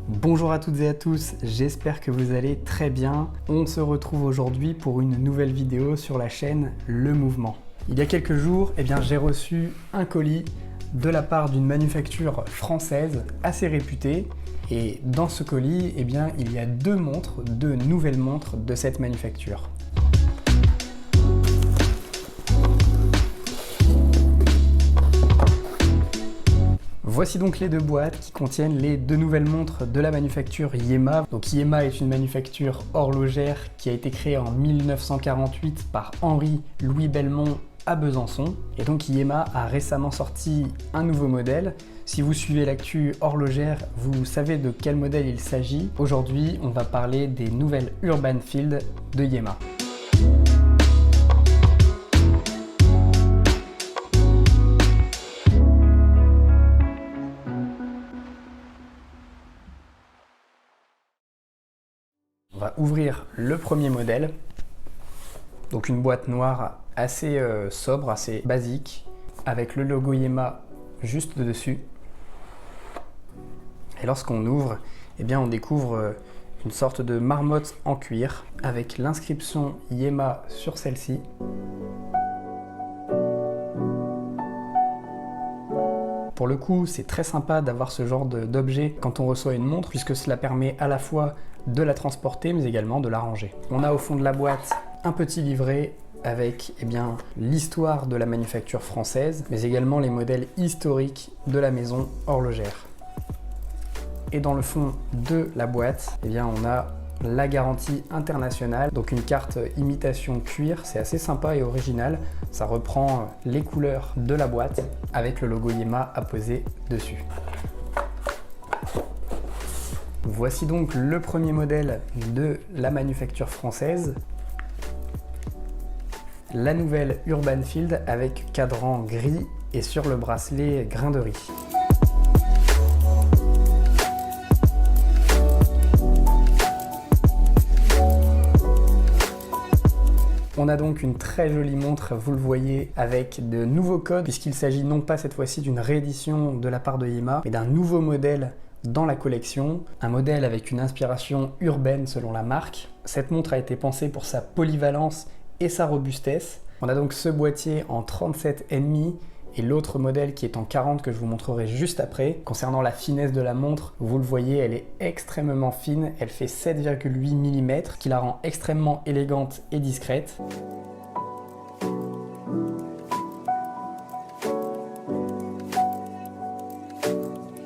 Bonjour à toutes et à tous, j'espère que vous allez très bien. On se retrouve aujourd'hui pour une nouvelle vidéo sur la chaîne Le Mouvement. Il y a quelques jours, j'ai reçu un colis de la part d'une manufacture française assez réputée. Et dans ce colis, il y a deux nouvelles montres de cette manufacture. Voici donc les deux boîtes qui contiennent les deux nouvelles montres de la manufacture Yema. Donc Yema est une manufacture horlogère qui a été créée en 1948 par Henri-Louis Belmont à Besançon. Et donc Yema a récemment sorti un nouveau modèle. Si vous suivez l'actu horlogère, vous savez de quel modèle il s'agit. Aujourd'hui, on va parler des nouvelles Urban Field de Yema. On va ouvrir le premier modèle, donc une boîte noire assez sobre, assez basique, avec le logo Yema juste dessus. Et lorsqu'on ouvre, on découvre une sorte de marmotte en cuir avec l'inscription Yema sur celle-ci. Pour le coup, c'est très sympa d'avoir ce genre d'objet quand on reçoit une montre, puisque cela permet à la fois de la transporter, mais également de la ranger. On a au fond de la boîte un petit livret avec l'histoire de la manufacture française, mais également les modèles historiques de la maison horlogère. Et dans le fond de la boîte, on a la garantie internationale, donc une carte imitation cuir, c'est assez sympa et original. Ça reprend les couleurs de la boîte avec le logo Yema apposé dessus. Voici donc le premier modèle de la manufacture française. La nouvelle Urban Field avec cadran gris et sur le bracelet grain de riz. On a donc une très jolie montre, vous le voyez, avec de nouveaux codes, puisqu'il s'agit non pas cette fois-ci d'une réédition de la part de Yema, mais d'un nouveau modèle dans la collection, un modèle avec une inspiration urbaine selon la marque. Cette montre a été pensée pour sa polyvalence et sa robustesse. On a donc ce boîtier en 37,5 et l'autre modèle qui est en 40 que je vous montrerai juste après. Concernant la finesse de la montre, vous le voyez, elle est extrêmement fine, elle fait 7,8 mm, ce qui la rend extrêmement élégante et discrète.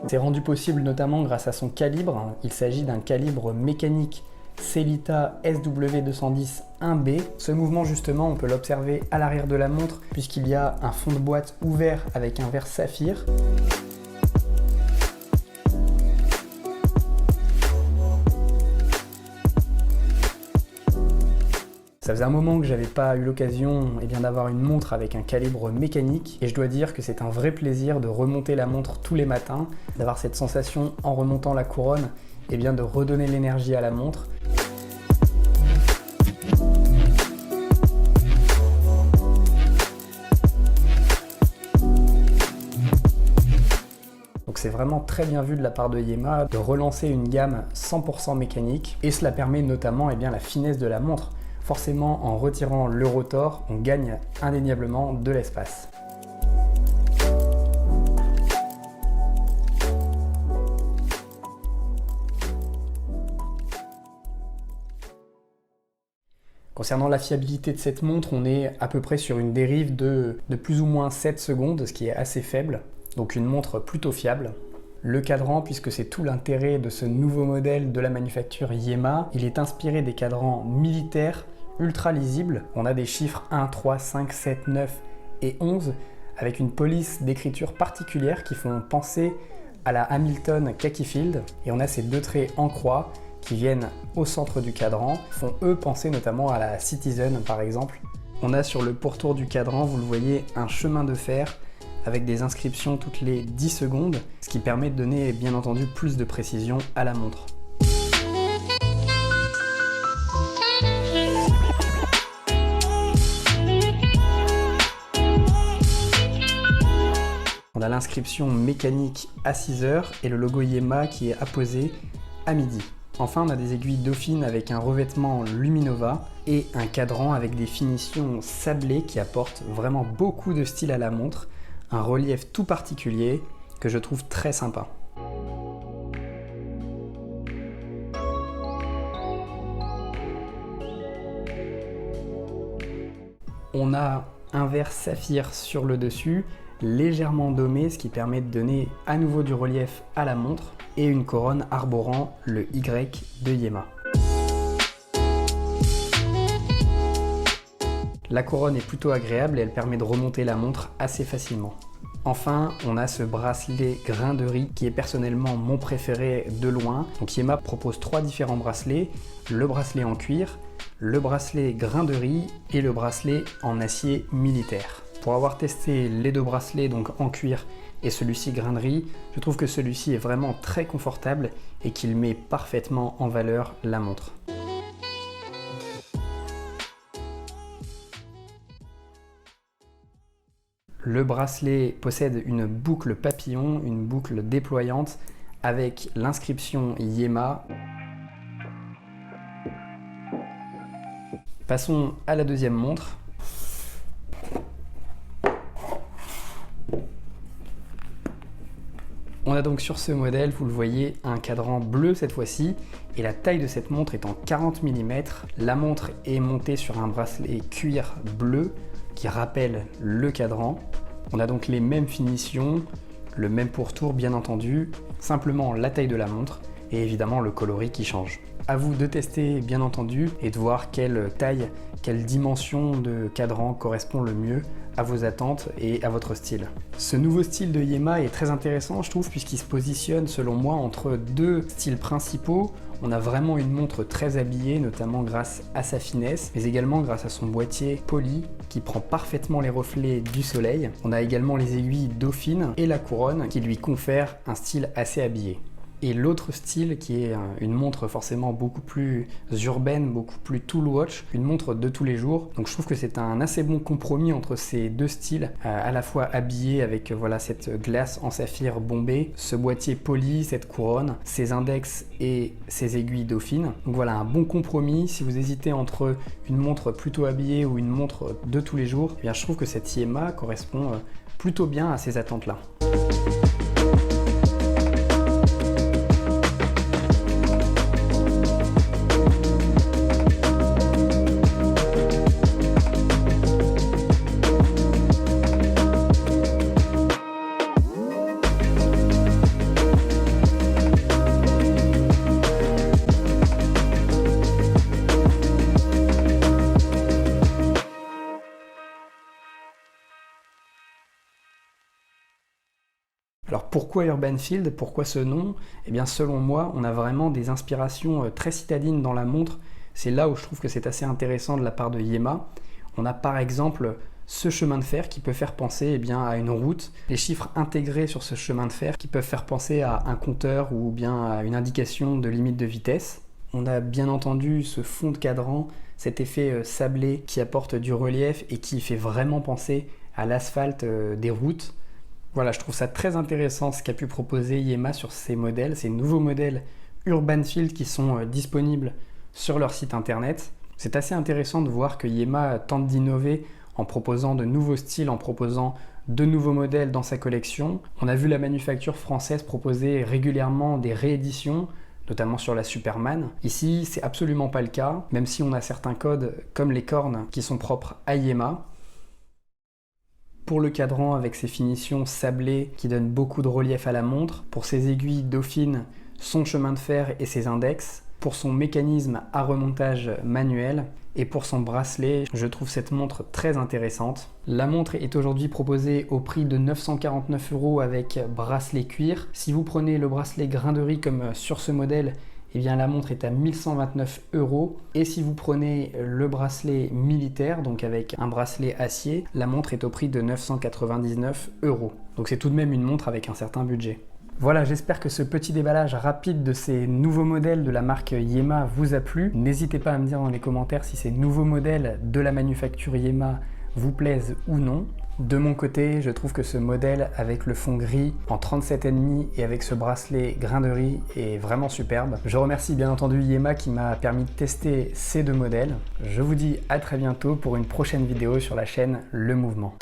C'est rendu possible notamment grâce à son calibre. Il s'agit d'un calibre mécanique Sellita SW210 1B. Ce mouvement justement, on peut l'observer à l'arrière de la montre puisqu'il y a un fond de boîte ouvert avec un verre saphir. Ça faisait un moment que j'avais pas eu l'occasion d'avoir une montre avec un calibre mécanique et je dois dire que c'est un vrai plaisir de remonter la montre tous les matins, d'avoir cette sensation en remontant la couronne de redonner l'énergie à la montre. Donc c'est vraiment très bien vu de la part de Yema de relancer une gamme 100% mécanique et cela permet notamment la finesse de la montre. Forcément, en retirant le rotor, on gagne indéniablement de l'espace. Concernant la fiabilité de cette montre, on est à peu près sur une dérive de plus ou moins 7 secondes, ce qui est assez faible. Donc une montre plutôt fiable. Le cadran, puisque c'est tout l'intérêt de ce nouveau modèle de la manufacture Yema, il est inspiré des cadrans militaires ultra lisibles. On a des chiffres 1, 3, 5, 7, 9 et 11 avec une police d'écriture particulière qui font penser à la Hamilton Khaki Field. Et on a ces deux traits en croix qui viennent au centre du cadran, font eux penser notamment à la Citizen par exemple. On a sur le pourtour du cadran, vous le voyez, un chemin de fer avec des inscriptions toutes les 10 secondes, ce qui permet de donner bien entendu plus de précision à la montre. On a l'inscription mécanique à 6 heures et le logo Yema qui est apposé à midi. Enfin, on a des aiguilles Dauphine avec un revêtement Luminova et un cadran avec des finitions sablées qui apportent vraiment beaucoup de style à la montre, un relief tout particulier que je trouve très sympa. On a un verre saphir sur le dessus, légèrement domé, ce qui permet de donner à nouveau du relief à la montre, et une couronne arborant le Y de Yema. La couronne est plutôt agréable et elle permet de remonter la montre assez facilement. Enfin, on a ce bracelet grain de riz qui est personnellement mon préféré de loin. Donc Yema propose 3 différents bracelets, le bracelet en cuir, le bracelet grain de riz et le bracelet en acier militaire. Pour avoir testé les 2 bracelets, donc en cuir et celui-ci grain de riz, je trouve que celui-ci est vraiment très confortable et qu'il met parfaitement en valeur la montre. Le bracelet possède une boucle papillon, une boucle déployante avec l'inscription Yema. Passons à la deuxième montre. On a donc sur ce modèle, vous le voyez, un cadran bleu cette fois-ci et la taille de cette montre est en 40 mm. La montre est montée sur un bracelet cuir bleu qui rappelle le cadran. On a donc les mêmes finitions, le même pourtour bien entendu, simplement la taille de la montre et évidemment le coloris qui change. À vous de tester bien entendu et de voir quelle taille, quelle dimension de cadran correspond le mieux à vos attentes et à votre style. Ce nouveau style de Yema est très intéressant je trouve puisqu'il se positionne selon moi entre 2 styles principaux. On a vraiment une montre très habillée, notamment grâce à sa finesse, mais également grâce à son boîtier poli qui prend parfaitement les reflets du soleil. On a également les aiguilles Dauphine et la couronne qui lui confèrent un style assez habillé. Et l'autre style qui est une montre forcément beaucoup plus urbaine, beaucoup plus tool watch, une montre de tous les jours. Donc je trouve que c'est un assez bon compromis entre ces 2 styles, à la fois habillé avec voilà, cette glace en saphir bombée, ce boîtier poli, cette couronne, ses index et ses aiguilles Dauphine. Donc voilà un bon compromis. Si vous hésitez entre une montre plutôt habillée ou une montre de tous les jours, eh bien, je trouve que cette Yema correspond plutôt bien à ces attentes-là. Alors pourquoi Urban Field? Pourquoi ce nom? Eh bien selon moi, on a vraiment des inspirations très citadines dans la montre. C'est là où je trouve que c'est assez intéressant de la part de Yema. On a par exemple ce chemin de fer qui peut faire penser bien, à une route, les chiffres intégrés sur ce chemin de fer qui peuvent faire penser à un compteur ou bien à une indication de limite de vitesse. On a bien entendu ce fond de cadran, cet effet sablé qui apporte du relief et qui fait vraiment penser à l'asphalte des routes. Voilà, je trouve ça très intéressant ce qu'a pu proposer Yema sur ces modèles, ces nouveaux modèles Urban Field qui sont disponibles sur leur site internet. C'est assez intéressant de voir que Yema tente d'innover en proposant de nouveaux styles, en proposant de nouveaux modèles dans sa collection. On a vu la manufacture française proposer régulièrement des rééditions, notamment sur la Superman. Ici, c'est absolument pas le cas, même si on a certains codes comme les cornes qui sont propres à Yema. Pour le cadran avec ses finitions sablées qui donnent beaucoup de relief à la montre, pour ses aiguilles Dauphine, son chemin de fer et ses index, pour son mécanisme à remontage manuel et pour son bracelet, je trouve cette montre très intéressante. La montre est aujourd'hui proposée au prix de 949 € avec bracelet cuir. Si vous prenez le bracelet grain de riz comme sur ce modèle, eh bien la montre est à 1129 €. Et si vous prenez le bracelet militaire, donc avec un bracelet acier, la montre est au prix de 999 €. Donc c'est tout de même une montre avec un certain budget. Voilà, j'espère que ce petit déballage rapide de ces nouveaux modèles de la marque Yema vous a plu. N'hésitez pas à me dire dans les commentaires si ces nouveaux modèles de la manufacture Yema vous plaisent ou non. De mon côté, je trouve que ce modèle avec le fond gris en 37,5 et avec ce bracelet grain de riz est vraiment superbe. Je remercie bien entendu Yema qui m'a permis de tester ces deux modèles. Je vous dis à très bientôt pour une prochaine vidéo sur la chaîne Le Mouvement.